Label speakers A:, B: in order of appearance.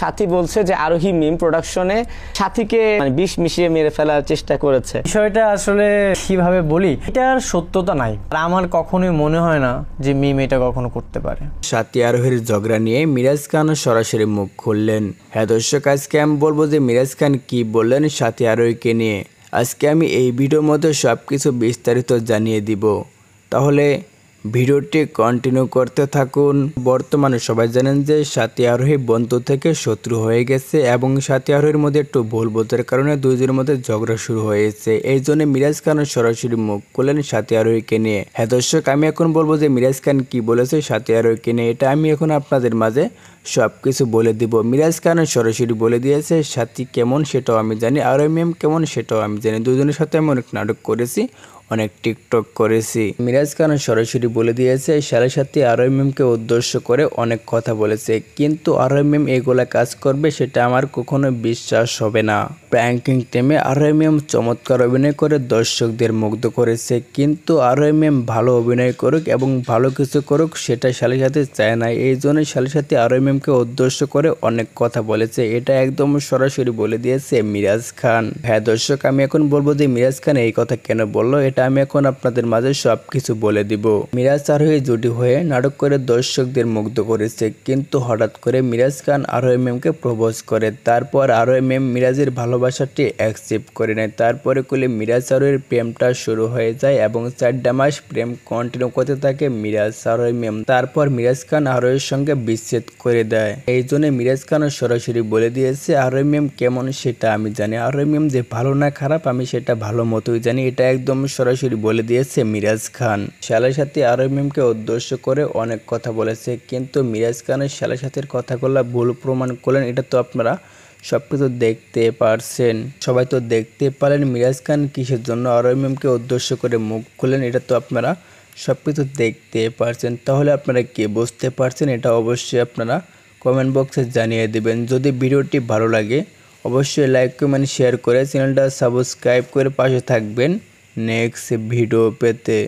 A: সাথী বলছে যে আরোহী মিম প্রোডাকশনে সাথীকে বিষ মিশিয়ে মেরে ফেলার চেষ্টা করেছে।
B: বিষয়টা আসলে কিভাবে বলি, এটার সত্যতা নাই। আর আমার কখনোই মনে হয় না যে মিম এটা কখনো করতে পারে।
C: সাথী আরোহীর ঝগড়া নিয়ে মিরাজ খান সরাসরি মুখ খুললেন। হ্যাঁ দর্শক, আজকে আমি বলবো যে মিরাজ খান কি বললেন সাথী আরোহীকে নিয়ে। আজকে আমি এই ভিডিওর মধ্যে সব কিছু বিস্তারিত জানিয়ে দিব, তাহলে ভিডিওটি কন্টিনিউ করতে থাকুন। বর্তমানে সবাই জানেন যে সাথী আরোহী বন্ধু থেকে শত্রু হয়ে গেছে এবং সাথী আরোহীর মধ্যে একটু ভুল বোঝার কারণে দুইজনের মধ্যে ঝগড়া শুরু হয়েছে। এই জন্য মিরাজ খান সরাসরি মুখ খুললেন সাথী আরোহীকে নিয়ে। হ্যাঁ দর্শক, আমি এখন বলবো যে মিরাজ খান কি বলেছে সাথী আরোহীকে নিয়ে, এটা আমি এখন আপনাদের মাঝে সব কিছু বলে দিব। মিরাজ খান সরাসরি বলে দিয়েছে সাথী কেমন সেটাও আমি জানি, আরোহী ম্যাম কেমন সেটাও আমি জানি। দুজনের সাথে আমি অনেক নাটক করেছি, অনেক টিকটক করেছি। মিরাজ খান সরাসরি বলে দিয়েছে সাথে সাথে আরোহী ম্যামকে উদ্দেশ্য করে অনেক কথা বলেছে, কিন্তু আরোহী ম্যাম এগুলা কাজ করবে সেটা আমার কখনো বিশ্বাস হবে না। প্র্যাঙ্কিং টিমে আরোহী ম্যাম চমৎকার অভিনয় করে দর্শকদের মুগ্ধ করেছে, কিন্তু আরোহী ম্যাম ভালো অভিনয় করুক এবং ভালো কিছু করুক সেটা সাথে সাথে চায় না। এই জন্য সাথে সাথে আরোহী ম্যামকে উদ্দেশ্য করে অনেক কথা বলেছে, এটা একদম সরাসরি বলে দিয়েছে মিরাজ খান। হ্যাঁ দর্শক, আমি এখন বলবো যে মিরাজ খান এই কথা কেন বললো, এটা আমি এখন আপনাদের মাঝে সবকিছু বলে দিব। মিরাজ আরোহী জুটি হয়ে নাটক করে দর্শকদের মুগ্ধ করেছে, কিন্তু হঠাৎ করে মিরাজ খান আরোহী ম্যামকে প্রপোজ করে। তারপর আরোহী ম্যাম মিরাজের ভালোবাসাটি অ্যাকসেপ্ট করে নেয়। তারপরে কুলে মিরাজ আরোহীর প্রেমটা শুরু হয়ে যায় এবং 4 মাস প্রেম কন্টিনিউ করতে থাকে মিরাজ আরোহী ম্যাম। তারপর মিরাজ খান আরোহীর সঙ্গে বিচ্ছেদ করে দেয়। এই জন্য মিরাজ খান সরাসরি বলে দিয়েছে আরোহী ম্যাম কেমন সেটা আমি জানি, আরোহী ম্যাম যে ভালো না খারাপ আমি সেটা ভালো মতোই জানি, এটা একদম সরাসরি বলে দিয়েছে মিরাজ খান। শালার সাথে আরোহী ম্যামকে উদ্দেশ্য করে অনেক কথা বলেছে, কিন্তু মিরাজ খানের শালার সাথের কথাগুলো ভুল প্রমাণ করলেন, এটা তো আপনারা সবকিছু দেখতে পারছেন। সবাই তো দেখতে পারেন মিরাজ খান কিসের জন্য আরোহী ম্যামকে উদ্দেশ্য করে মুখ খুললেন, এটা তো আপনারা সবকিছু দেখতে পারছেন। তাহলে আপনারা কি বুঝতে পারছেন, এটা অবশ্যই আপনারা কমেন্ট বক্সে জানিয়ে দেবেন। যদি ভিডিওটি ভালো লাগে অবশ্যই লাইক কমেন্ট শেয়ার করে চ্যানেলটা সাবস্ক্রাইব করে পাশে থাকবেন নেক্সট ভিডিও পেতে।